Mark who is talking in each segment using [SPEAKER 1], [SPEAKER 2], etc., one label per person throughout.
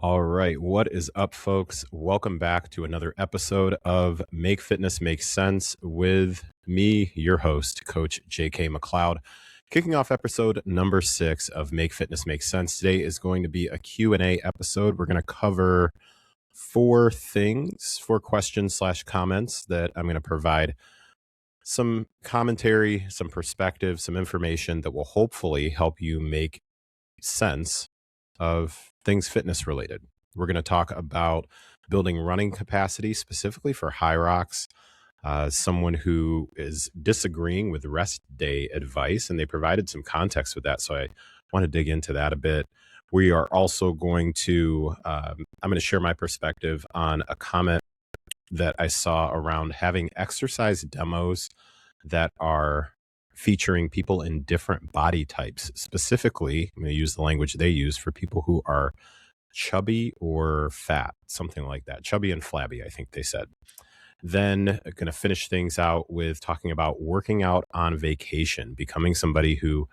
[SPEAKER 1] All right. What is up, folks? Welcome back to another episode of Make Fitness Make Sense with me, your host, Coach JK McLeod. Kicking off episode number 6 of Make Fitness Make Sense. Today is going to be a Q&A episode. We're going to cover 4 questions / comments that I'm going to provide some commentary, some perspective, some information that will hopefully help you make sense of things fitness related. We're going to talk about building running capacity specifically for HYROX, someone who is disagreeing with rest day advice, and they provided some context with that. So I want to dig into that a bit. We are also going to, I'm going to share my perspective on a comment that I saw around having exercise demos that are featuring people in different body types. Specifically, I'm going to use the language they use for people who are chubby or fat, something like that. Chubby and flabby, I think they said. Then I'm going to finish things out with talking about working out on vacation, becoming somebody who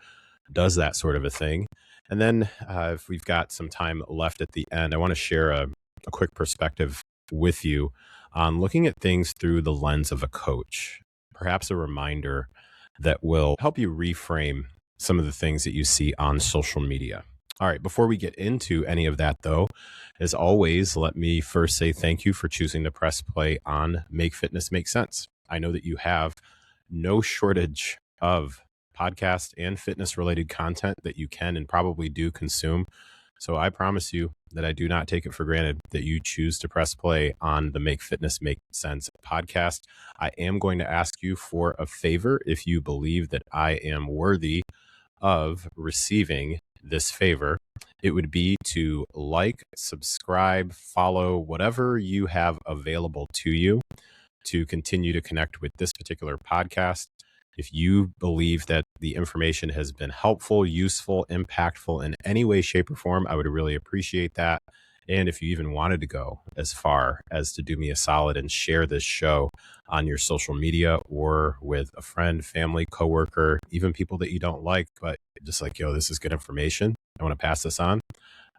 [SPEAKER 1] does that sort of a thing. And then if we've got some time left at the end, I want to share a quick perspective with you on looking at things through the lens of a coach, perhaps a reminder that will help you reframe some of the things that you see on social media. All right, before we get into any of that, though, as always, let me first say thank you for choosing to press play on Make Fitness Make Sense. I know that you have no shortage of podcast and fitness related content that you can and probably do consume. So I promise you that I do not take it for granted that you choose to press play on the Make Fitness Make Sense podcast. I am going to ask you for a favor if you believe that I am worthy of receiving this favor. It would be to like, subscribe, follow, whatever you have available to you to continue to connect with this particular podcast. If you believe that the information has been helpful, useful, impactful in any way, shape, or form, I would really appreciate that. And if you even wanted to go as far as to do me a solid and share this show on your social media or with a friend, family, coworker, even people that you don't like, but just like, yo, this is good information, I want to pass this on,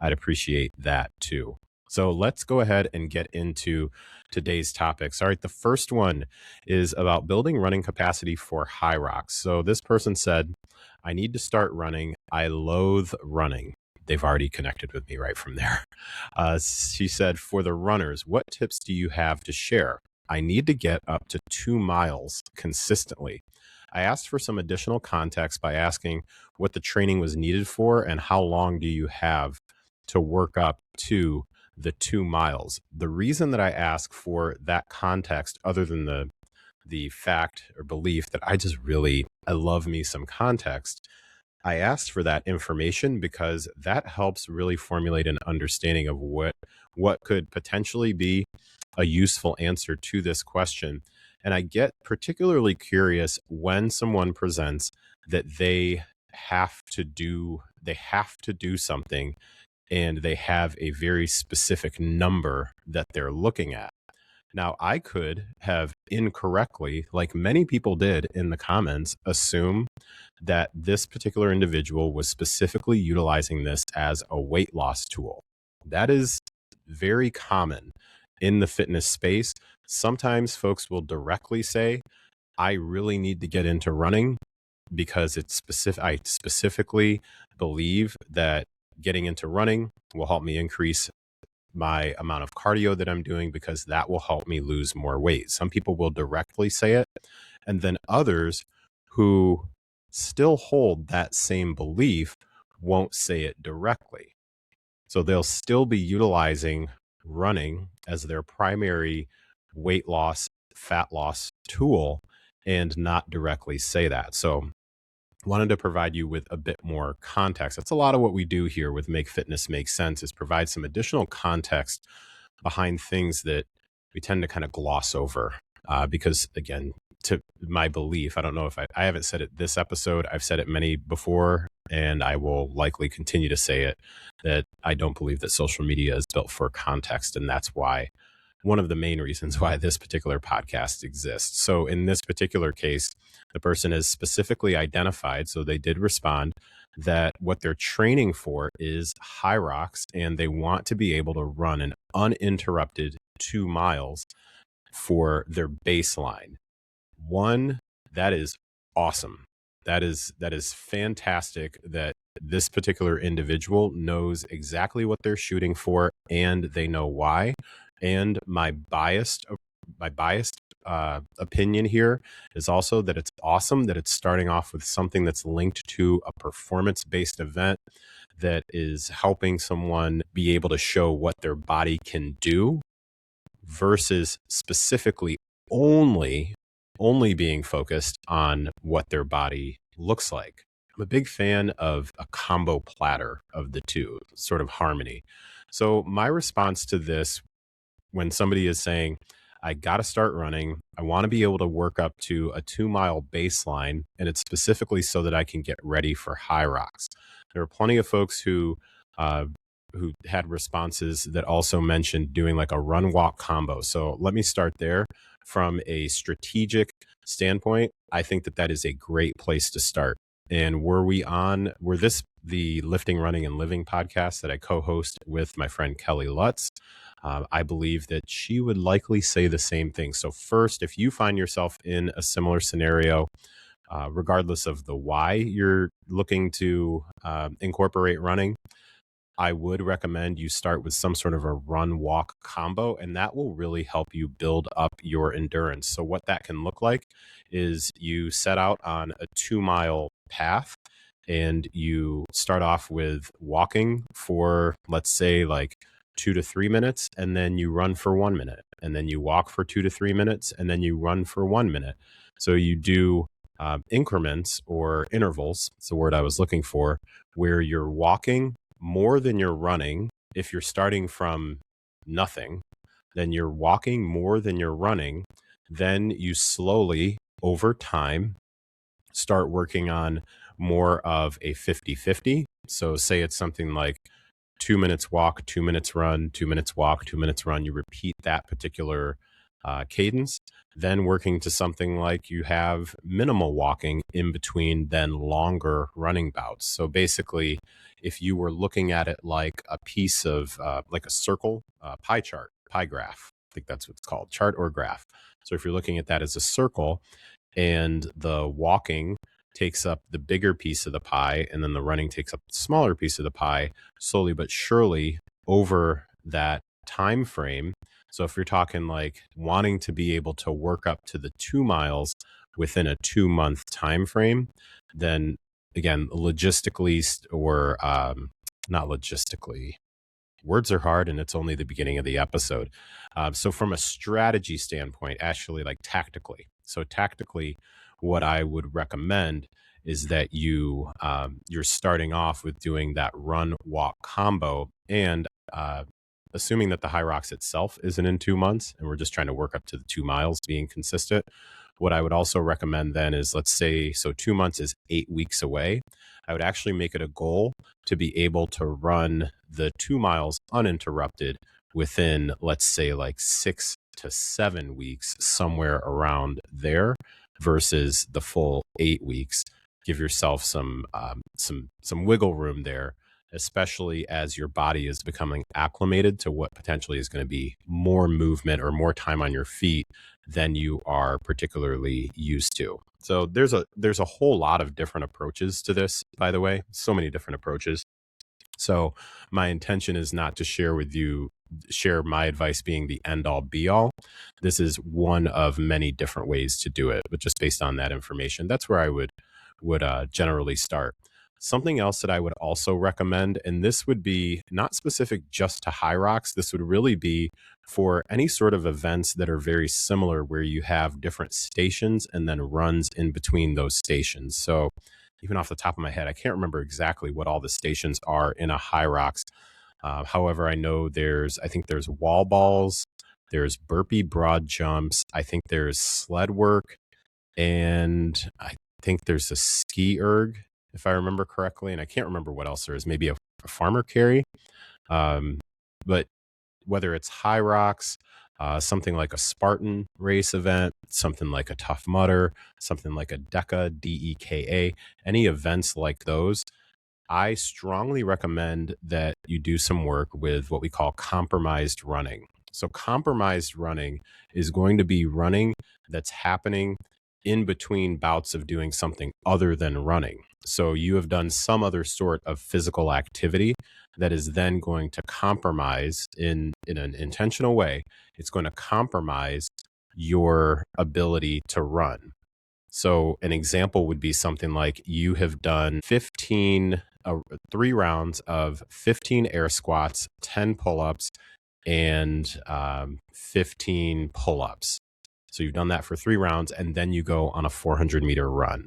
[SPEAKER 1] I'd appreciate that too. So let's go ahead and get into today's topics. All right, the first one is about building running capacity for HYROX. So this person said, I need to start running. I loathe running. They've already connected with me right from there. She said, for the runners, what tips do you have to share? I need to get up to 2 miles consistently. I asked for some additional context by asking what the training was needed for and how long do you have to work up to the 2 miles. The reason that I ask for that context, other than the fact or belief that I love me some context, I asked for that information because that helps really formulate an understanding of what could potentially be a useful answer to this question. And I get particularly curious when someone presents that they have to do something and they have a very specific number that they're looking at. Now, I could have incorrectly, like many people did in the comments, assume that this particular individual was specifically utilizing this as a weight loss tool. That is very common in the fitness space. Sometimes folks will directly say, I really need to get into running because it's specific. I specifically believe that getting into running will help me increase my amount of cardio that I'm doing because that will help me lose more weight. Some people will directly say it, and then others who still hold that same belief won't say it directly. So they'll still be utilizing running as their primary weight loss, fat loss tool and not directly say that. So wanted to provide you with a bit more context. That's a lot of what we do here with Make Fitness Make Sense, is provide some additional context behind things that we tend to kind of gloss over. Because again, to my belief, I don't know if I haven't said it this episode, I've said it many before, and I will likely continue to say it, that I don't believe that social media is built for context. And that's why one of the main reasons why this particular podcast exists. So in this particular case, the person is specifically identified, so they did respond, that what they're training for is HYROX, and they want to be able to run an uninterrupted 2 miles for their baseline. One, that is awesome. That is fantastic that this particular individual knows exactly what they're shooting for and they know why. And my biased opinion here is also that it's awesome that it's starting off with something that's linked to a performance-based event that is helping someone be able to show what their body can do versus specifically only being focused on what their body looks like. I'm a big fan of a combo platter of the two, sort of harmony. So my response to this, when somebody is saying, I got to start running, I want to be able to work up to a 2 mile baseline, and it's specifically so that I can get ready for HYROX. There are plenty of folks who had responses that also mentioned doing like a run walk combo. So let me start there. From a strategic standpoint, I think that that is a great place to start. And were this the Lifting, Running, and Living podcast that I co-host with my friend Kelly Lutz? I believe that she would likely say the same thing. So first, if you find yourself in a similar scenario, regardless of the why you're looking to incorporate running, I would recommend you start with some sort of a run walk combo, and that will really help you build up your endurance. So what that can look like is you set out on a 2 mile path and you start off with walking for, let's say, like 2 to 3 minutes, and then you run for 1 minute, and then you walk for 2 to 3 minutes, and then you run for 1 minute. So you do increments or intervals, it's the word I was looking for, where you're walking more than you're running. If you're starting from nothing, then you're walking more than you're running. Then you slowly, over time, start working on more of a 50-50. So say it's something like 2 minutes walk, 2 minutes run, 2 minutes walk, 2 minutes run. You repeat that particular cadence, then working to something like you have minimal walking in between, then longer running bouts. So basically, if you were looking at it like a piece of like a circle, pie chart, pie graph, I think that's what it's called, chart or graph. So if you're looking at that as a circle and the walking takes up the bigger piece of the pie and then the running takes up the smaller piece of the pie, slowly but surely over that time frame. So if you're talking like wanting to be able to work up to the 2 miles within a 2 month time frame, then again, logistically or not logistically, words are hard and it's only the beginning of the episode. So from a strategy standpoint, actually like tactically. So tactically, what I would recommend is that you're starting off with doing that run walk combo, and assuming that the HYROX itself isn't in 2 months and we're just trying to work up to the 2 miles being consistent. What I would also recommend then is, let's say, so 2 months is 8 weeks away. I would actually make it a goal to be able to run the 2 miles uninterrupted within, let's say, like 6 to 7 weeks, somewhere around there, versus the full 8 weeks. Give yourself some wiggle room there, especially as your body is becoming acclimated to what potentially is going to be more movement or more time on your feet than you are particularly used to. So there's a whole lot of different approaches to this, by the way, so many different approaches. So my intention is not to share my advice being the end all be all. This is one of many different ways to do it, but just based on that information, that's where I would generally start. Something else that I would also recommend, and this would be not specific just to HYROX, this would really be for any sort of events that are very similar where you have different stations and then runs in between those stations. So even off the top of my head, I can't remember exactly what all the stations are in a HYROX. However, I know I think there's wall balls, there's burpee broad jumps, I think there's sled work, and I think there's a ski erg, if I remember correctly. And I can't remember what else there is, maybe a farmer carry. But whether it's HYROX, something like a Spartan race event, something like a Tough Mudder, something like a DECA, DEKA, any events like those, I strongly recommend that you do some work with what we call compromised running. So, compromised running is going to be running that's happening in between bouts of doing something other than running. So, you have done some other sort of physical activity that is then going to compromise in an intentional way. It's going to compromise your ability to run. So an example would be something like you have done 3 rounds of 15 air squats, 10 pull-ups, and 15 pull-ups. So you've done that for 3 rounds, and then you go on a 400-meter run.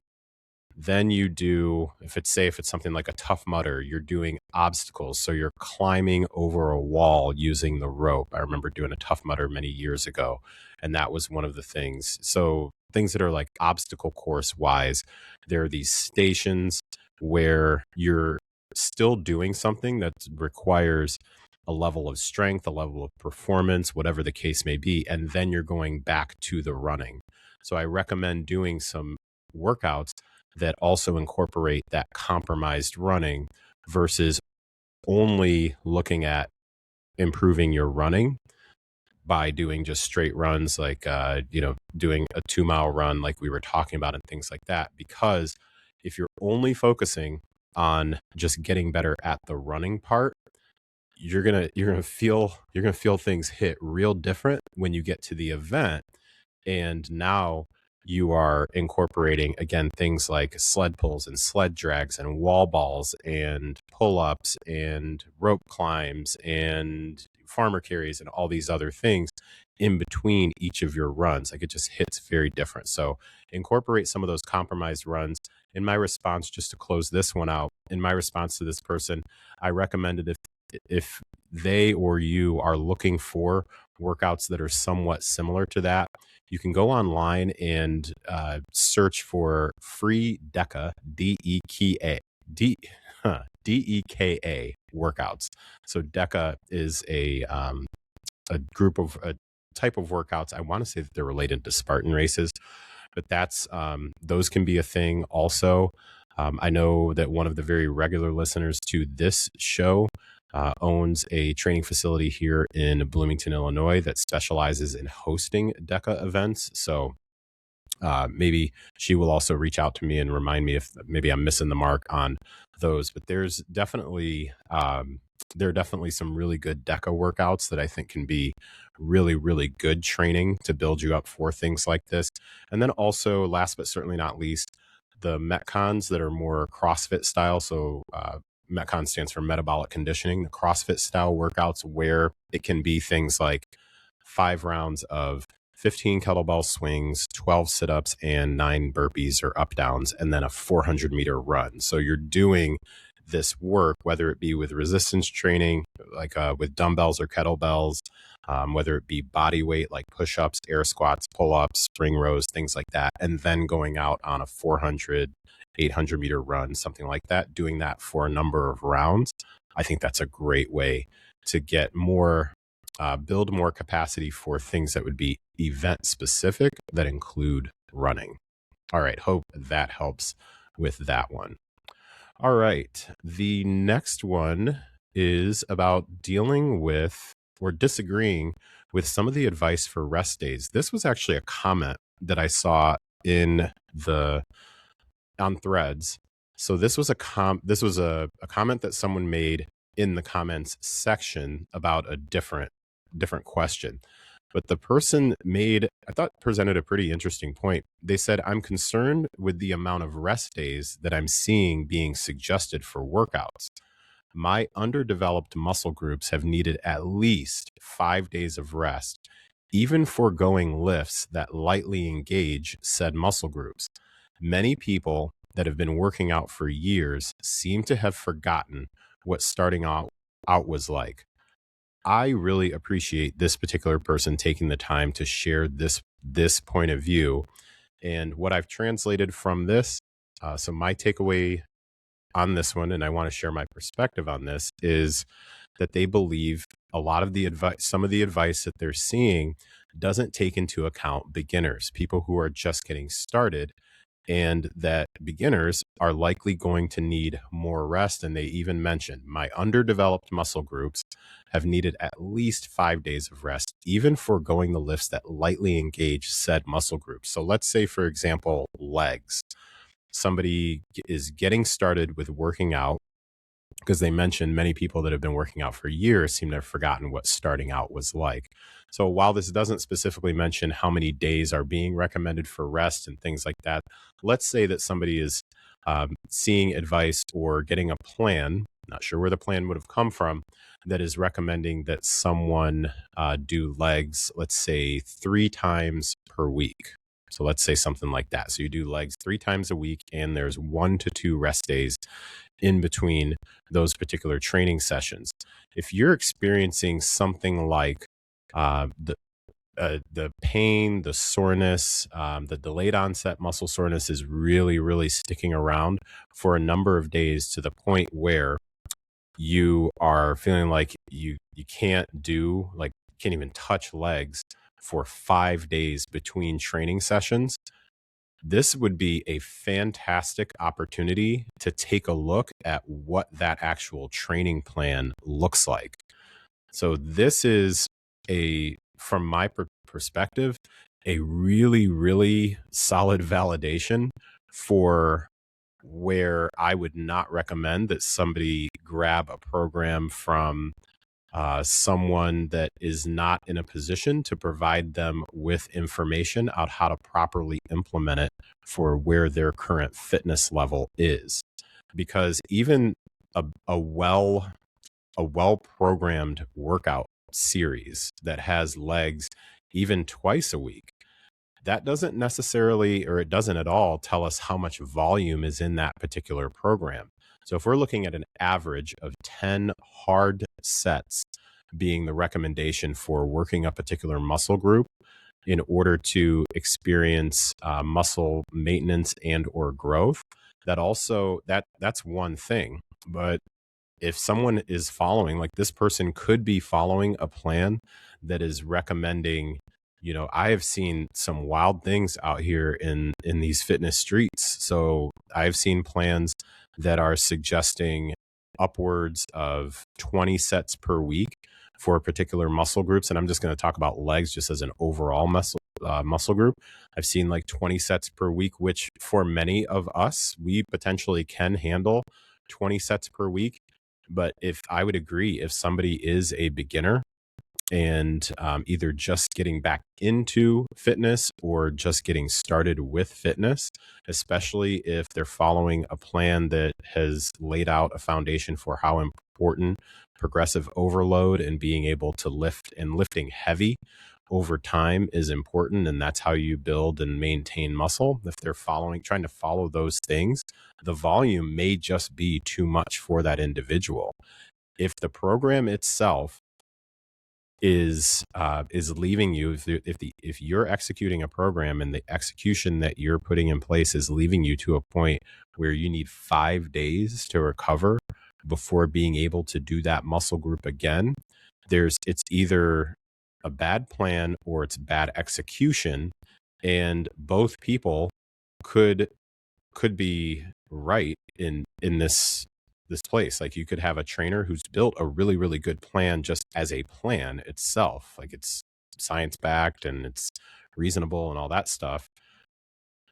[SPEAKER 1] Then you do, if it's something like a Tough Mudder, you're doing obstacles. So you're climbing over a wall using the rope. I remember doing a Tough Mudder many years ago, and that was one of the things. So things that are like obstacle course wise, there are these stations where you're still doing something that requires a level of strength, a level of performance, whatever the case may be, and then you're going back to the running. So I recommend doing some workouts that also incorporate that compromised running versus only looking at improving your running by doing just straight runs, like, doing a 2-mile run like we were talking about and things like that. Because if you're only focusing on just getting better at the running part, you're gonna feel things hit real different when you get to the event. And now you are incorporating, again, things like sled pulls and sled drags and wall balls and pull-ups and rope climbs and farmer carries and all these other things in between each of your runs. Like, it just hits very different. So incorporate some of those compromised runs. In my response, just to close this one out, in my response to this person, I recommended if they or you are looking for workouts that are somewhat similar to that, you can go online and search for free DECA, D-E-K-A, D-E-K-A workouts. So DECA is a type of workouts. I want to say that they're related to Spartan races, but those can be a thing also. I know that one of the very regular listeners to this show owns a training facility here in Bloomington, Illinois that specializes in hosting DECA events. So maybe she will also reach out to me and remind me if maybe I'm missing the mark on those. But there are definitely some really good DECA workouts that I think can be really, really good training to build you up for things like this. And then also, last but certainly not least, the Metcons that are more CrossFit style. So Metcon stands for metabolic conditioning, the CrossFit style workouts where it can be things like 5 rounds of 15 kettlebell swings, 12 sit-ups, and 9 burpees or up downs, and then a 400-meter run. So you're doing this work, whether it be with resistance training, like with dumbbells or kettlebells, whether it be body weight, like push-ups, air squats, pull-ups, spring rows, things like that, and then going out on a 400, 800-meter run, something like that, doing that for a number of rounds. I think that's a great way to get more, build more capacity for things that would be event specific that include running. All right. Hope that helps with that one. All right. The next one is about dealing with or disagreeing with some of the advice for rest days. This was actually a comment that I saw on Threads. So this was a comment that someone made in the comments section about a different question. But the person presented a pretty interesting point. They said, I'm concerned with the amount of rest days that I'm seeing being suggested for workouts. My underdeveloped muscle groups have needed at least 5 days of rest, even foregoing lifts that lightly engage said muscle groups. Many people that have been working out for years seem to have forgotten what starting out was like. I really appreciate this particular person taking the time to share this point of view. And what I've translated from this, so my takeaway on this one, and I want to share my perspective on this, is that they believe a lot of the advice, some of the advice that they're seeing doesn't take into account beginners, people who are just getting started, and that beginners are likely going to need more rest. And they even mentioned my underdeveloped muscle groups have needed at least 5 days of rest, even foregoing the lifts that lightly engage said muscle groups. So let's say, for example, legs. Somebody is getting started with working out, because they mentioned many people that have been working out for years seem to have forgotten what starting out was like. So while this doesn't specifically mention how many days are being recommended for rest and things like that, let's say that somebody is seeing advice or getting a plan, not sure where the plan would have come from, that is recommending that someone do legs, let's say 3 times per week. So let's say something like that. So you do legs 3 times a week, and there's 1 to 2 rest days in between those particular training sessions. If you're experiencing something like the pain, the soreness, the delayed onset muscle soreness is really, really sticking around for a number of days, to the point where you are feeling like you can't do, like, can't even touch legs for 5 days between training sessions, this would be a fantastic opportunity to take a look at what that actual training plan looks like. So this is from my perspective, a really, really solid validation for where I would not recommend that somebody grab a program from someone that is not in a position to provide them with information on how to properly implement it for where their current fitness level is. Because even a well programmed workout series that has legs even twice a week, that doesn't necessarily, or it doesn't at all, tell us how much volume is in that particular program. So if we're looking at an average of 10 hard sets being the recommendation for working a particular muscle group in order to experience muscle maintenance and or growth, that's one thing. But if someone is following, like, this person could be following a plan that is recommending, I have seen some wild things out here in these fitness streets. So I've seen plans that are suggesting upwards of 20 sets per week for particular muscle groups. And I'm just going to talk about legs just as an overall muscle group. I've seen like 20 sets per week, which for many of us, we potentially can handle 20 sets per week. But I would agree, if somebody is a beginner and either just getting back into fitness or just getting started with fitness, especially if they're following a plan that has laid out a foundation for how important progressive overload and being able to lift and lifting heavy over time is important, and that's how you build and maintain muscle. If they're trying to follow those things, the volume may just be too much for that individual. If the program itself is leaving you, if you're executing a program and the execution that you're putting in place is leaving you to a point where you need 5 days to recover before being able to do that muscle group again, it's either a bad plan or it's bad execution, and both people could be right in this place. Like, you could have a trainer who's built a really, really good plan just as a plan itself, like it's science backed and it's reasonable and all that stuff,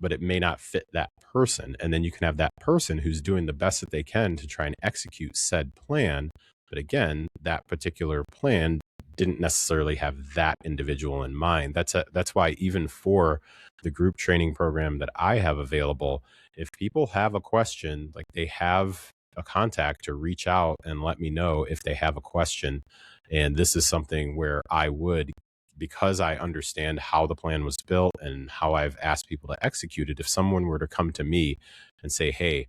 [SPEAKER 1] but it may not fit that person. And then you can have that person who's doing the best that they can to try and execute said plan, but again, that particular plan didn't necessarily have that individual in mind. That's why, even for the group training program that I have available, if people have a question, like, they have a contact to reach out and let me know if they have a question. And this is something where I would, because I understand how the plan was built and how I've asked people to execute it, if someone were to come to me and say, hey,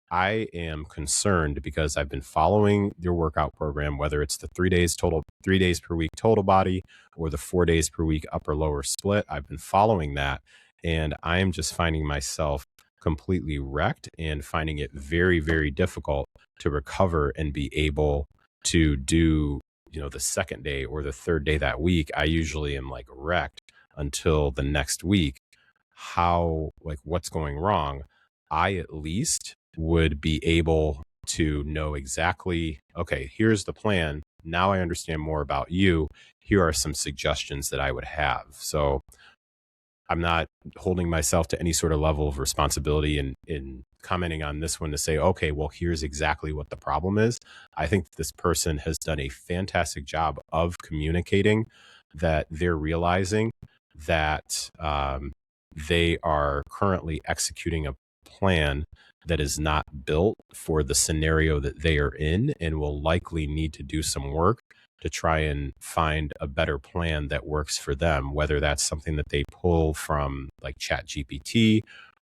[SPEAKER 1] I am concerned because I've been following your workout program, whether it's the 3 days per week total body, or the 4 days per week upper lower split. I've been following that, and I am just finding myself completely wrecked and finding it very, very difficult to recover and be able to do the second day or the third day that week, I usually am like wrecked until the next week. What's going wrong? I at least would be able to know exactly, okay, here's the plan. Now I understand more about you. Here are some suggestions that I would have. So I'm not holding myself to any sort of level of responsibility in commenting on this one to say, okay, well, here's exactly what the problem is. I think this person has done a fantastic job of communicating that they're realizing that they are currently executing a plan that is not built for the scenario that they are in and will likely need to do some work to try and find a better plan that works for them, whether that's something that they pull from like Chat GPT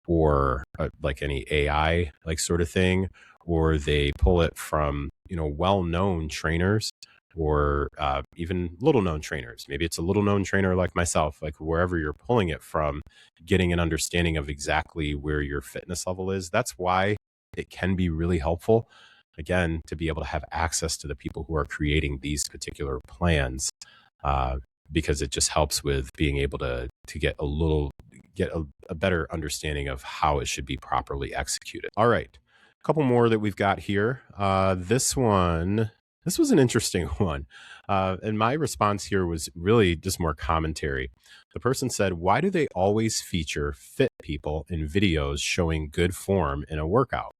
[SPEAKER 1] or like any AI like sort of thing, or they pull it from, well-known trainers or even little known trainers. Maybe it's a little known trainer like myself, like wherever you're pulling it from, getting an understanding of exactly where your fitness level is. That's why it can be really helpful, again, to be able to have access to the people who are creating these particular plans, uh, because it just helps with being able to get a better understanding of how it should be properly executed. All right, a couple more that we've got here. This was an interesting one. And my response here was really just more commentary. The person said, why do they always feature fit people in videos showing good form in a workout?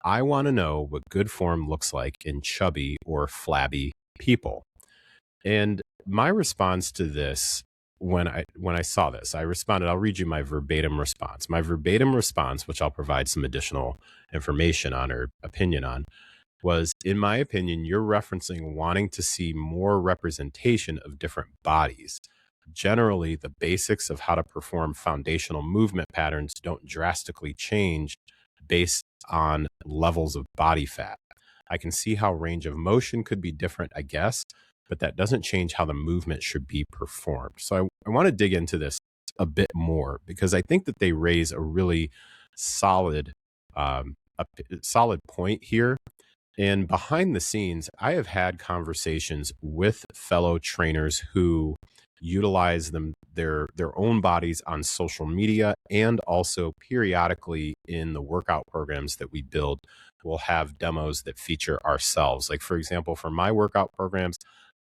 [SPEAKER 1] I want to know what good form looks like in chubby or flabby people. And my response to this, when I saw this, I responded, I'll read you my verbatim response. My verbatim response, which I'll provide some additional information on or opinion on, was, in my opinion, you're referencing wanting to see more representation of different bodies. Generally, the basics of how to perform foundational movement patterns don't drastically change based on levels of body fat. I can see how range of motion could be different, I guess, but that doesn't change how the movement should be performed. So I want to dig into this a bit more because I think that they raise a really solid, solid point here. And behind the scenes, I have had conversations with fellow trainers who utilize their own bodies on social media, and also periodically in the workout programs that we build, we'll have demos that feature ourselves. Like, for example, for my workout programs,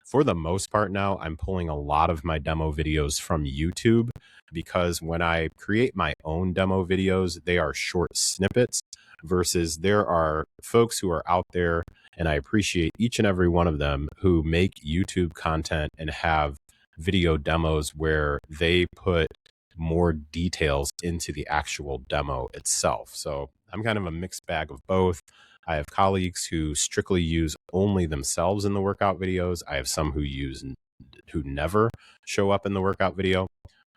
[SPEAKER 1] for the most part now, I'm pulling a lot of my demo videos from YouTube, because when I create my own demo videos, they are short snippets versus there are folks who are out there, and I appreciate each and every one of them, who make YouTube content and have video demos where they put more details into the actual demo itself. So I'm kind of a mixed bag of both. I have colleagues who strictly use only themselves in the workout videos. I have some who never show up in the workout video.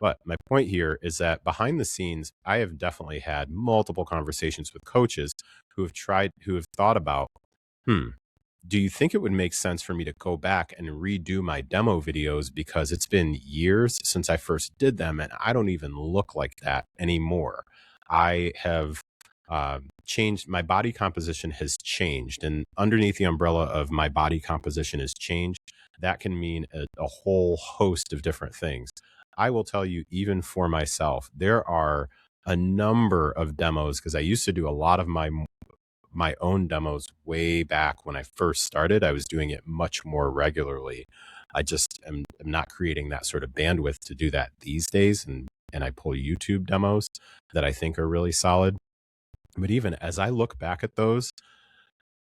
[SPEAKER 1] But my point here is that behind the scenes, I have definitely had multiple conversations with coaches who have thought about, do you think it would make sense for me to go back and redo my demo videos, because it's been years since I first did them and I don't even look like that anymore? I have changed. My body composition has changed, and underneath the umbrella of my body composition has changed, that can mean a whole host of different things. I will tell you, even for myself, there are a number of demos, because I used to do a lot of my own demos way back when I first started. I was doing it much more regularly. I just am not creating that sort of bandwidth to do that these days. And I pull YouTube demos that I think are really solid. But even as I look back at those,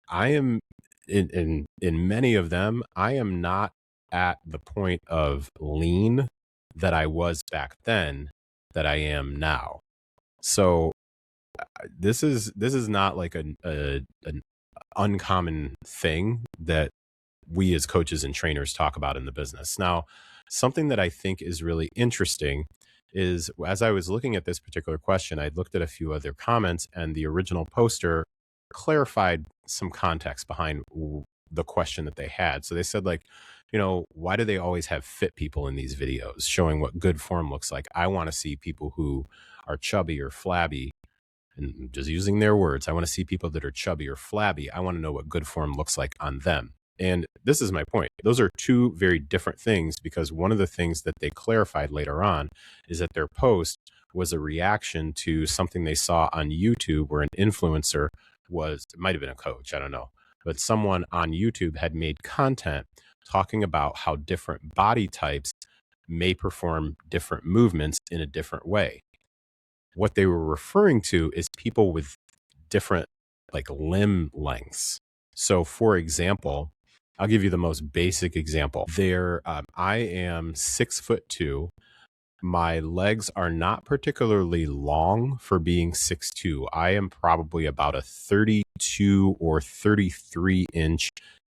[SPEAKER 1] I am in many of them, I am not at the point of lean that I was back then that I am now. So this is not like an uncommon thing that we as coaches and trainers talk about in the business. Now, something that I think is really interesting is, as I was looking at this particular question, I looked at a few other comments, and the original poster clarified some context behind the question that they had. So they said, like, why do they always have fit people in these videos showing what good form looks like? I want to see people who are chubby or flabby. And just using their words, I want to see people that are chubby or flabby. I want to know what good form looks like on them. And this is my point. Those are two very different things, because one of the things that they clarified later on is that their post was a reaction to something they saw on YouTube where an influencer was, it might have been a coach, I don't know, but someone on YouTube had made content talking about how different body types may perform different movements in a different way. What they were referring to is people with different like limb lengths. So for example, I'll give you the most basic example. I am 6'2". My legs are not particularly long for being 6'2". I am probably about a 32 or 33 inch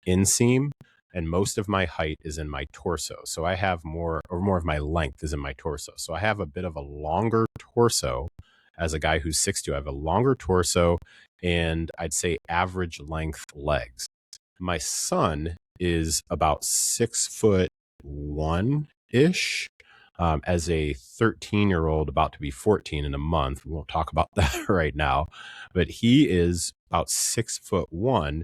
[SPEAKER 1] inseam, and most of my height is in my torso. So I have more of my length is in my torso. So I have a bit of a longer torso as a guy who's 6'2". I have a longer torso and I'd say average length legs. My son is about 6'1" ish. As a 13-year-old about to be 14 in a month. We won't talk about that right now, but he is about 6'1",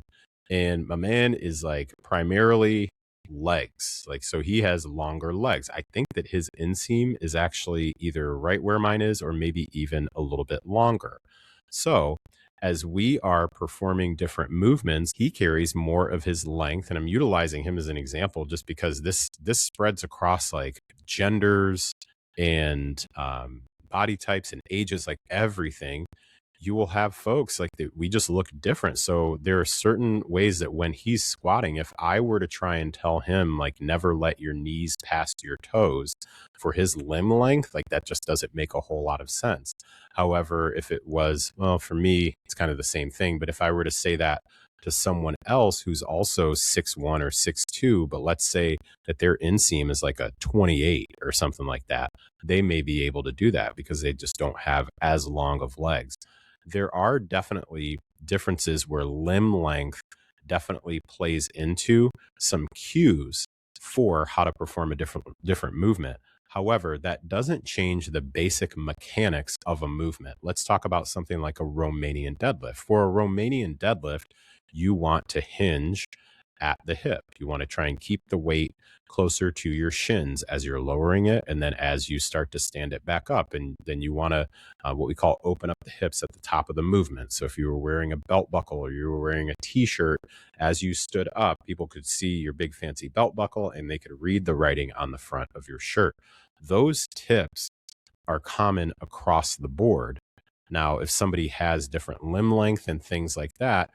[SPEAKER 1] and my man is like primarily legs. Like, so he has longer legs. I think that his inseam is actually either right where mine is or maybe even a little bit longer. So as we are performing different movements, he carries more of his length, and I'm utilizing him as an example just because this spreads across like genders and body types and ages, like everything. You will have folks like that, we just look different. So there are certain ways that when he's squatting, if I were to try and tell him like never let your knees past your toes for his limb length, like that just doesn't make a whole lot of sense. However, if it was, well, for me, it's kind of the same thing. But if I were to say that to someone else who's also 6'1" or 6'2", but let's say that their inseam is like a 28 or something like that, they may be able to do that because they just don't have as long of legs. There are definitely differences where limb length definitely plays into some cues for how to perform a different movement. However, that doesn't change the basic mechanics of a movement. Let's talk about something like a Romanian deadlift. For a Romanian deadlift, you want to hinge at the hip. You want to try and keep the weight closer to your shins as you're lowering it. And then as you start to stand it back up, and then you want to, what we call open up the hips at the top of the movement. So if you were wearing a belt buckle or you were wearing a t-shirt, as you stood up, people could see your big fancy belt buckle and they could read the writing on the front of your shirt. Those tips are common across the board. Now, if somebody has different limb length and things like that,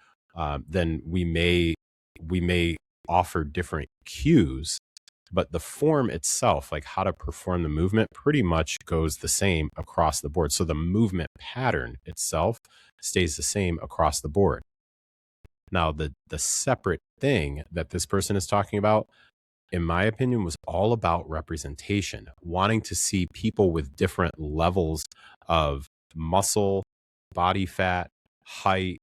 [SPEAKER 1] then we may offer different cues, but the form itself, like how to perform the movement, pretty much goes the same across the board. So the movement pattern itself stays the same across the board. Now, the separate thing that this person is talking about, in my opinion, was all about representation, wanting to see people with different levels of muscle, body fat, height,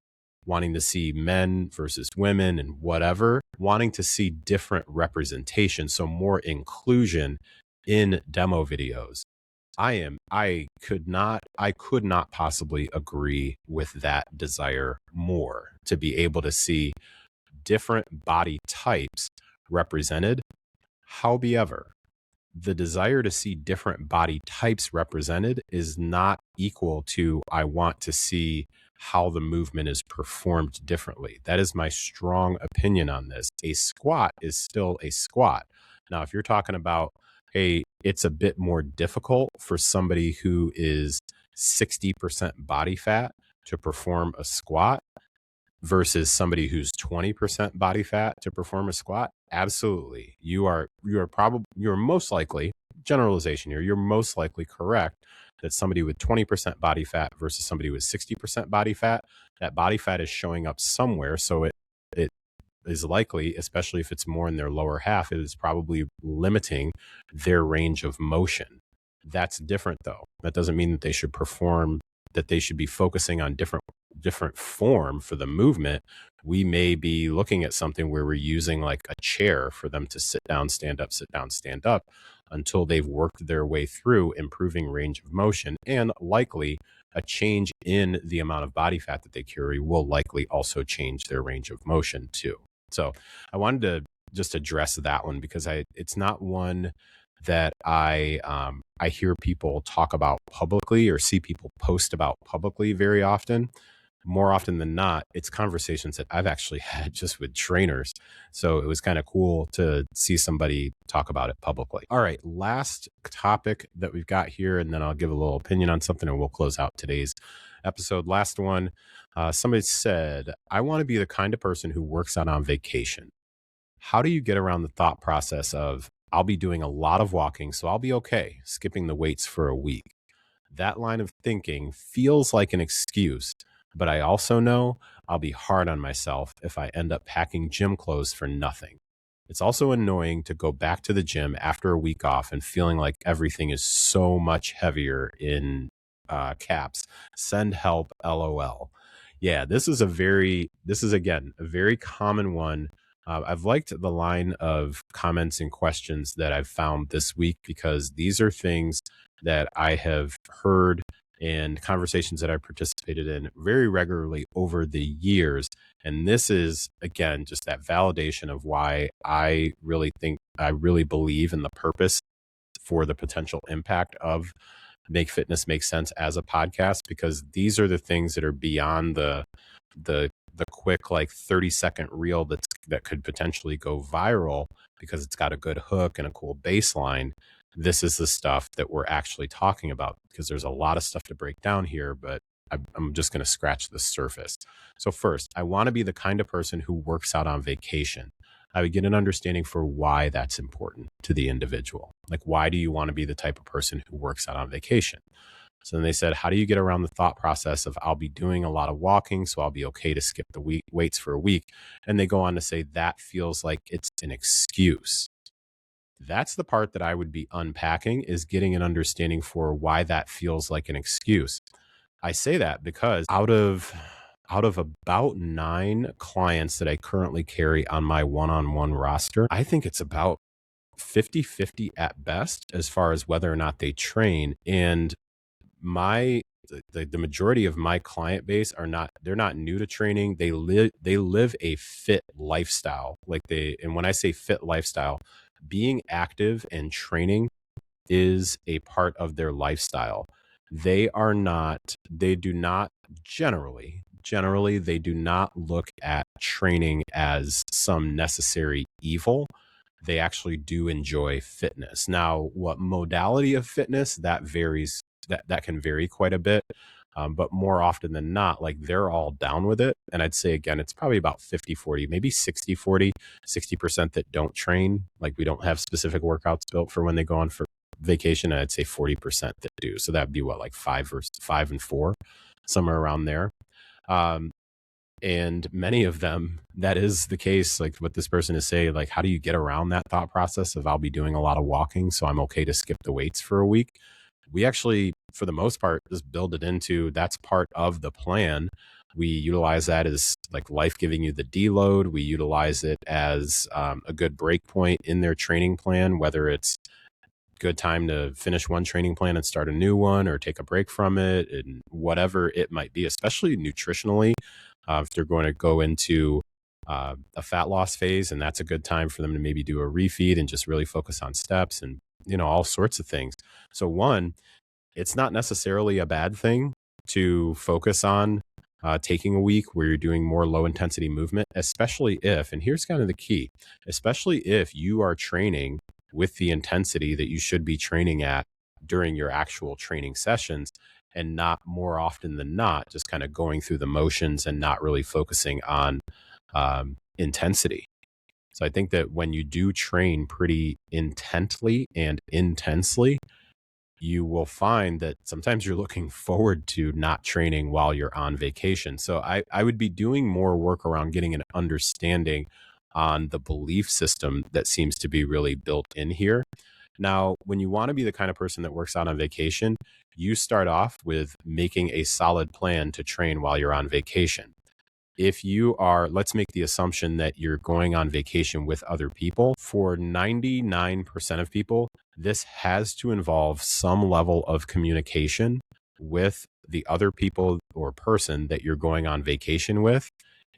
[SPEAKER 1] wanting to see men versus women and whatever, wanting to see different representation. So more inclusion in demo videos. I could not possibly agree with that desire more, to be able to see different body types represented. However, the desire to see different body types represented is not equal to I want to see how the movement is performed differently. That is my strong opinion on this. A squat is still a squat. Now, if you're talking about, hey, it's a bit more difficult for somebody who is 60% body fat to perform a squat versus somebody who's 20% body fat to perform a squat, absolutely. You're most likely, generalization here, you're most likely correct that somebody with 20% body fat versus somebody with 60% body fat, that body fat is showing up somewhere. So it is likely, especially if it's more in their lower half, it is probably limiting their range of motion. That's different though. That doesn't mean that they should be focusing on different form for the movement. We may be looking at something where we're using like a chair for them to sit down, stand up, sit down, stand up, until they've worked their way through improving range of motion. And likely a change in the amount of body fat that they carry will likely also change their range of motion too. So I wanted to just address that one because it's not one that I hear people talk about publicly or see people post about publicly very often. More often than not, it's conversations that I've actually had just with trainers. So it was kind of cool to see somebody talk about it publicly. All right, last topic that we've got here, and then I'll give a little opinion on something and we'll close out today's episode. Last one, somebody said, I want to be the kind of person who works out on vacation. How do you get around the thought process of, I'll be doing a lot of walking, so I'll be okay skipping the weights for a week? That line of thinking feels like an excuse, but I also know I'll be hard on myself if I end up packing gym clothes for nothing. It's also annoying to go back to the gym after a week off and feeling like everything is so much heavier in caps. Send help, LOL. Yeah, this is again, a very common one. I've liked the line of comments and questions that I've found this week because these are things that I have heard and conversations that I participated in very regularly over the years. And this is, again, just that validation of why I really believe in the purpose for the potential impact of Make Fitness Make Sense as a podcast, because these are the things that are beyond the quick like 30-second reel that could potentially go viral because it's got a good hook and a cool baseline. This is the stuff that we're actually talking about, because there's a lot of stuff to break down here, but I'm just going to scratch the surface. So first, I want to be the kind of person who works out on vacation. I would get an understanding for why that's important to the individual. Like, why do you want to be the type of person who works out on vacation? So then they said, how do you get around the thought process of, I'll be doing a lot of walking, so I'll be okay to skip the weights for a week? And they go on to say that feels like it's an excuse. That's the part that I would be unpacking, is getting an understanding for why that feels like an excuse. I say that because out of about 9 clients that I currently carry on my one-on-one roster, I think it's about 50-50 at best as far as whether or not they train. And the majority of my client base they're not new to training. They live a fit lifestyle. And when I say fit lifestyle, being active and training is a part of their lifestyle. They do not generally, they do not look at training as some necessary evil. They actually do enjoy fitness. Now, what modality of fitness, that varies, that can vary quite a bit. But more often than not, like, they're all down with it. And I'd say, again, it's probably about 50-40, maybe 60-40, 60% that don't train. Like, we don't have specific workouts built for when they go on for vacation. And I'd say 40% that do. So that'd be what, like 5 and 4, somewhere around there. And many of them, that is the case. Like what this person is saying, like, how do you get around that thought process of, I'll be doing a lot of walking, so I'm okay to skip the weights for a week? We actually, for the most part, just build it into, that's part of the plan. We utilize that as like life giving you the deload. We utilize it as a good break point in their training plan, whether it's good time to finish one training plan and start a new one, or take a break from it, and whatever it might be, especially nutritionally. If they're going to go into a fat loss phase, and that's a good time for them to maybe do a refeed and just really focus on steps and, all sorts of things. So one, it's not necessarily a bad thing to focus on taking a week where you're doing more low intensity movement, especially if, and here's kind of the key, especially if you are training with the intensity that you should be training at during your actual training sessions, and not, more often than not, just kind of going through the motions and not really focusing on intensity. So I think that when you do train pretty intently and intensely, you will find that sometimes you're looking forward to not training while you're on vacation. So I would be doing more work around getting an understanding on the belief system that seems to be really built in here. Now, when you want to be the kind of person that works out on vacation, you start off with making a solid plan to train while you're on vacation. If you are, let's make the assumption that you're going on vacation with other people. For 99% of people, this has to involve some level of communication with the other people or person that you're going on vacation with,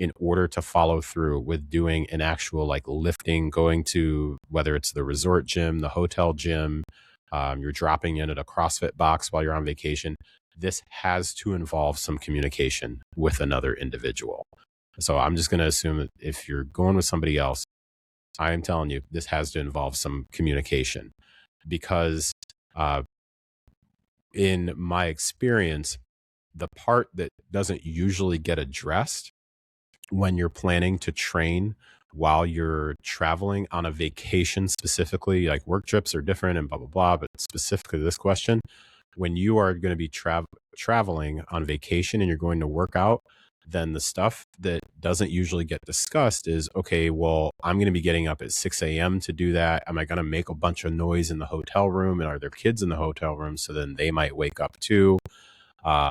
[SPEAKER 1] in order to follow through with doing an actual like lifting, going to whether it's the resort gym, the hotel gym, you're dropping in at a CrossFit box while you're on vacation. This has to involve some communication with another individual. So I'm just going to assume that if you're going with somebody else, I am telling you, this has to involve some communication because in my experience, the part that doesn't usually get addressed when you're planning to train while you're traveling on a vacation, specifically, like work trips are different and blah, blah, blah. But specifically this question, when you are going to be traveling on vacation and you're going to work out, then the stuff that doesn't usually get discussed is, okay, well, I'm going to be getting up at 6 a.m. to do that. Am I going to make a bunch of noise in the hotel room? And are there kids in the hotel room? So then they might wake up too.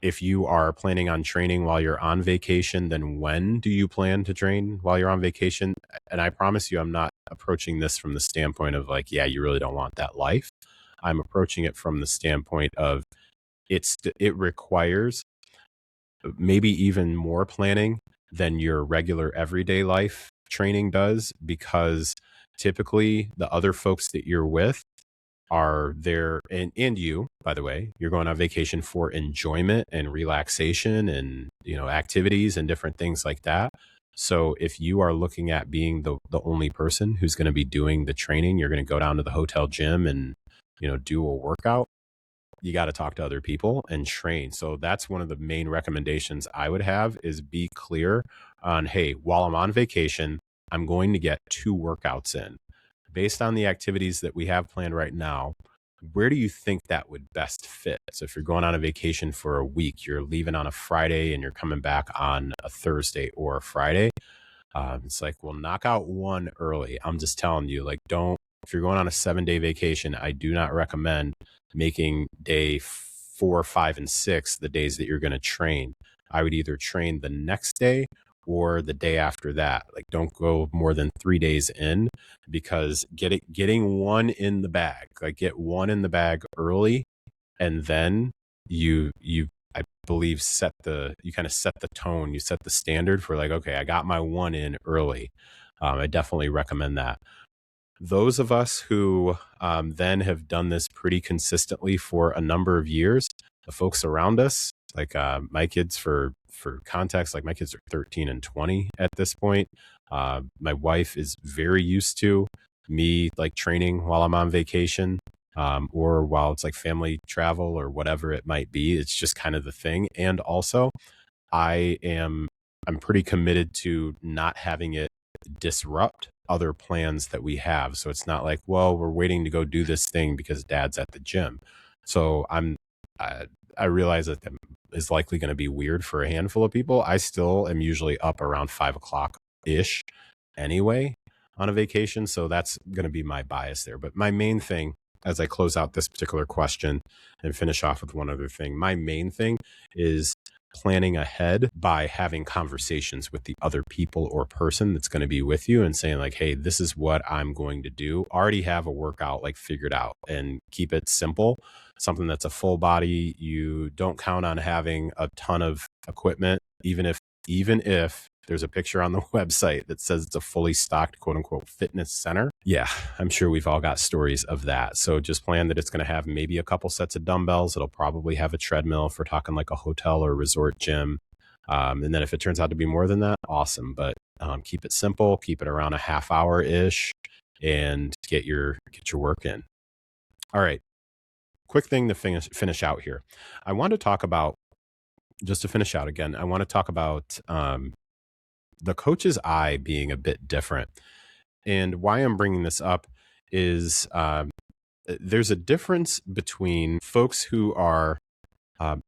[SPEAKER 1] If you are planning on training while you're on vacation, then when do you plan to train while you're on vacation? And I promise you, I'm not approaching this from the standpoint of like, yeah, you really don't want that life. I'm approaching it from the standpoint of it requires maybe even more planning than your regular everyday life training does, because typically the other folks that you're with are there, and you, by the way, you're going on vacation for enjoyment and relaxation and, activities and different things like that. So if you are looking at being the only person who's going to be doing the training, you're going to go down to the hotel gym and, do a workout. You got to talk to other people and train. So that's one of the main recommendations I would have is be clear on, hey, while I'm on vacation, I'm going to get 2 workouts in. Based on the activities that we have planned right now, where do you think that would best fit? So if you're going on a vacation for a week, you're leaving on a Friday and you're coming back on a Thursday or a Friday. It's like, well, knock out one early. I'm just telling you, like, if you're going on a 7-day vacation, I do not recommend making day 4, 5, and 6 the days that you're going to train. I would either train the next day or the day after that. Like, don't go more than 3 days in, because getting one in the bag, like get one in the bag early, and then you I believe you kind of set the tone, you set the standard for like, okay, I got my one in early. I definitely recommend that. Those of us who then have done this pretty consistently for a number of years, the folks around us, like my kids, for context, like my kids are 13 and 20 at this point. My wife is very used to me like training while I'm on vacation, or while it's like family travel or whatever it might be. It's just kind of the thing. And also I'm pretty committed to not having it disrupt other plans that we have. So it's not like, well, we're waiting to go do this thing because dad's at the gym. So I realize that is likely going to be weird for a handful of people. I still am usually up around 5 o'clock ish anyway on a vacation. So that's going to be my bias there. But my main thing, as I close out this particular question and finish off with one other thing, my main thing is planning ahead by having conversations with the other people or person that's going to be with you and saying like, hey, this is what I'm going to do. Already have a workout like figured out, and keep it simple. Something that's a full body. You don't count on having a ton of equipment, even if there's a picture on the website that says it's a fully stocked, quote unquote, fitness center. Yeah, I'm sure we've all got stories of that. So just plan that it's going to have maybe a couple sets of dumbbells. It'll probably have a treadmill if we're talking like a hotel or resort gym. And then if it turns out to be more than that, awesome. But keep it simple, keep it around a half hour ish, and get your work in. All right. Quick thing to finish out here. I want to talk about, just to finish out again, I want to talk about the coach's eye being a bit different. And why I'm bringing this up is there's a difference between folks who are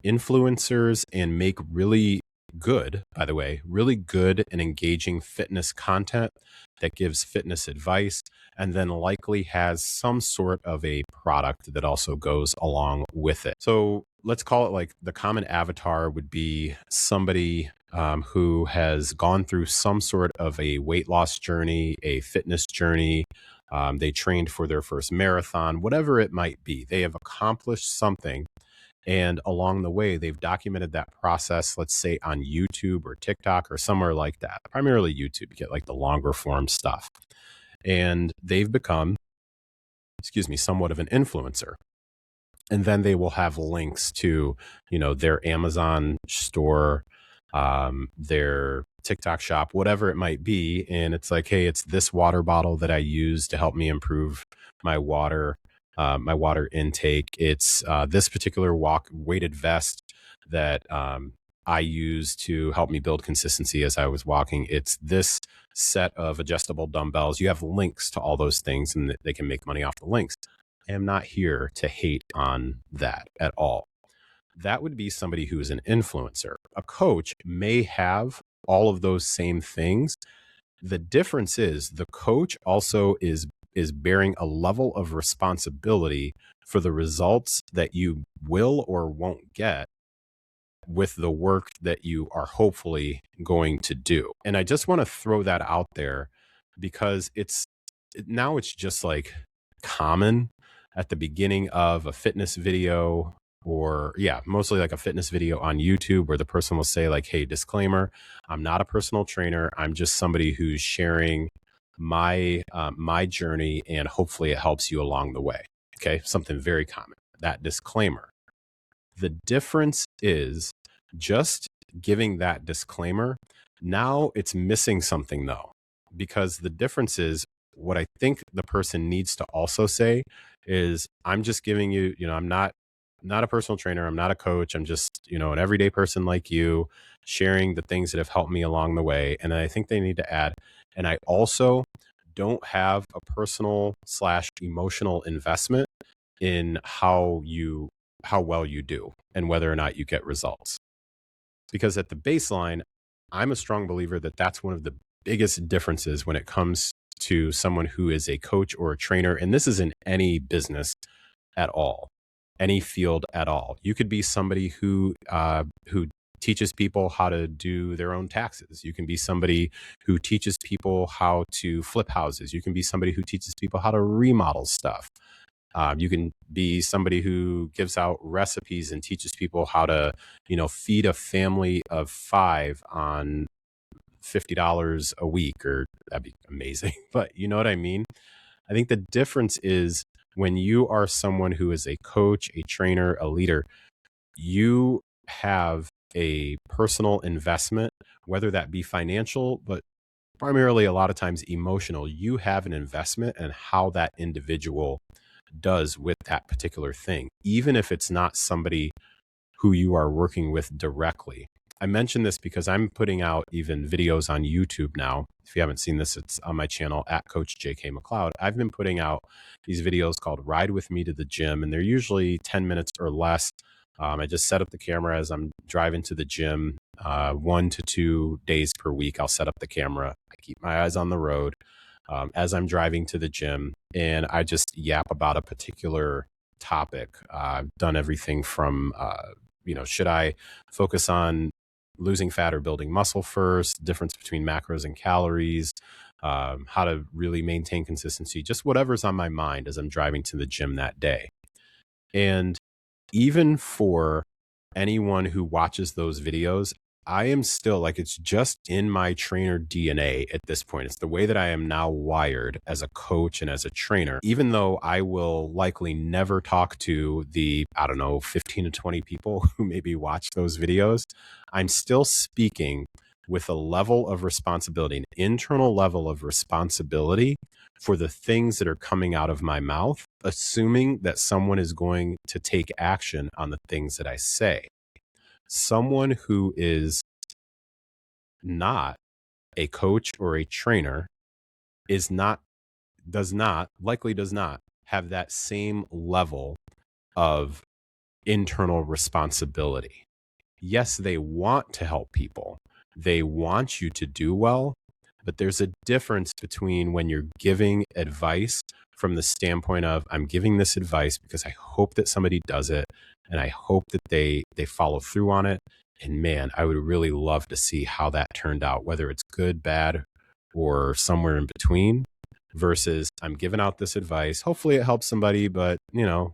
[SPEAKER 1] influencers and make really good, by the way, really good and engaging fitness content that gives fitness advice, and then likely has some sort of a product that also goes along with it. So let's call it like the common avatar would be somebody who has gone through some sort of a weight loss journey, a fitness journey. They trained for their first marathon, whatever it might be. They have accomplished something, And along the way, they've documented that process, let's say on YouTube or TikTok or somewhere like that, primarily YouTube, you get like the longer form stuff. And they've become, somewhat of an influencer. And then they will have links to, their Amazon store, their TikTok shop, whatever it might be. And it's like, hey, it's this water bottle that I use to help me improve my water intake. It's this particular weighted vest that I use to help me build consistency as I was walking. It's this set of adjustable dumbbells. You have links to all those things, and they can make money off the links. I am not here to hate on that at all. That would be somebody who is an influencer. A coach may have all of those same things. The difference is the coach also is bearing a level of responsibility for the results that you will or won't get with the work that you are hopefully going to do. And I just want to throw that out there because now it's just like common at the beginning of a fitness video, or mostly like a fitness video on YouTube, where the person will say like, hey, disclaimer, I'm not a personal trainer. I'm just somebody who's sharing my journey, and hopefully it helps you along the way. Okay. Something very common, that disclaimer. The difference is just giving that disclaimer. Now it's missing something though, because the difference is, what I think the person needs to also say is, I'm just giving you, I'm not a personal trainer. I'm not a coach. I'm just, an everyday person like you, sharing the things that have helped me along the way. And I think they need to add, and I also don't have a personal / emotional investment in how well you do and whether or not you get results. Because at the baseline, I'm a strong believer that that's one of the biggest differences when it comes to someone who is a coach or a trainer. And this is in any business at all, any field at all. You could be somebody who teaches people how to do their own taxes. You can be somebody who teaches people how to flip houses. You can be somebody who teaches people how to remodel stuff. You can be somebody who gives out recipes and teaches people how to, feed a family of 5 on $50 a week, or that'd be amazing. But you know what I mean? I think the difference is, when you are someone who is a coach, a trainer, a leader, you have a personal investment, whether that be financial, but primarily a lot of times emotional. You have an investment in how that individual does with that particular thing, even if it's not somebody who you are working with directly. I mention this because I'm putting out even videos on YouTube now. If you haven't seen this, it's on my channel at Coach JK McLeod. I've been putting out these videos called Ride With Me to the Gym, and they're usually 10 minutes or less. I just set up the camera as I'm driving to the gym. 1 to 2 days per week, I'll set up the camera. I keep my eyes on the road as I'm driving to the gym, and I just yap about a particular topic. I've done everything from, should I focus on losing fat or building muscle first, difference between macros and calories, how to really maintain consistency, just whatever's on my mind as I'm driving to the gym that day. And even for anyone who watches those videos, I am still like, it's just in my trainer DNA at this point. It's the way that I am now wired as a coach and as a trainer. Even though I will likely never talk to the, 15 to 20 people who maybe watch those videos, I'm still speaking with a level of responsibility, an internal level of responsibility for the things that are coming out of my mouth, assuming that someone is going to take action on the things that I say. Someone who is not a coach or a trainer does not have that same level of internal responsibility. Yes, they want to help people. They want you to do well, but there's a difference between when you're giving advice from the standpoint of, I'm giving this advice because I hope that somebody does it, and I hope that they follow through on it. And man, I would really love to see how that turned out, whether it's good, bad, or somewhere in between. versus I'm giving out this advice. Hopefully it helps somebody, but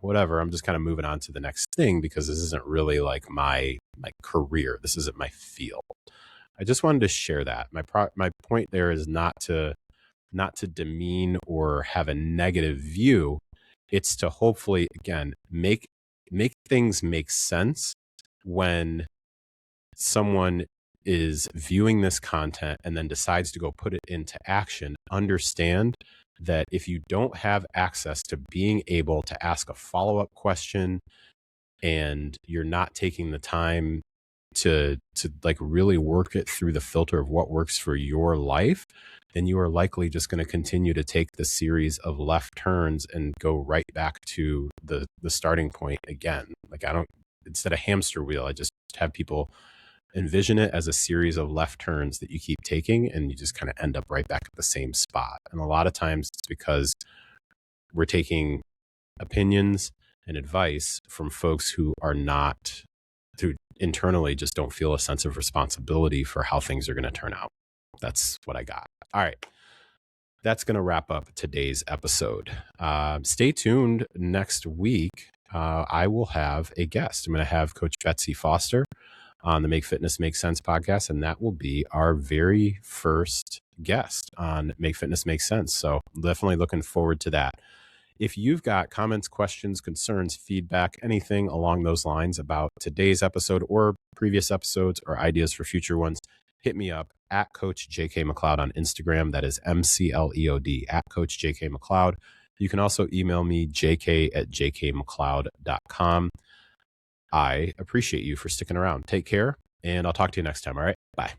[SPEAKER 1] whatever. I'm just kind of moving on to the next thing because this isn't really like my career. This isn't my field. I just wanted to share that. My point there is not to demean or have a negative view. It's to hopefully, again, make things make sense when someone is viewing this content and then decides to go put it into action. Understand that if you don't have access to being able to ask a follow-up question and you're not taking the time to like really work it through the filter of what works for your life, then you are likely just going to continue to take the series of left turns and go right back to the starting point again. Like instead of hamster wheel, I just have people envision it as a series of left turns that you keep taking and you just kind of end up right back at the same spot. And a lot of times it's because we're taking opinions and advice from folks who internally just don't feel a sense of responsibility for how things are going to turn out. That's what I got. All right. That's going to wrap up today's episode. Stay tuned next week. I will have a guest. I'm going to have Coach Betsy Foster on the Make Fitness Make Sense podcast, and that will be our very first guest on Make Fitness Make Sense. So definitely looking forward to that. If you've got comments, questions, concerns, feedback, anything along those lines about today's episode or previous episodes or ideas for future ones, hit me up at Coach JK McLeod on Instagram. That is MCLEOD at Coach JK McLeod. You can also email me jk@jkmcleod.com. I appreciate you for sticking around. Take care, and I'll talk to you next time. All right. Bye.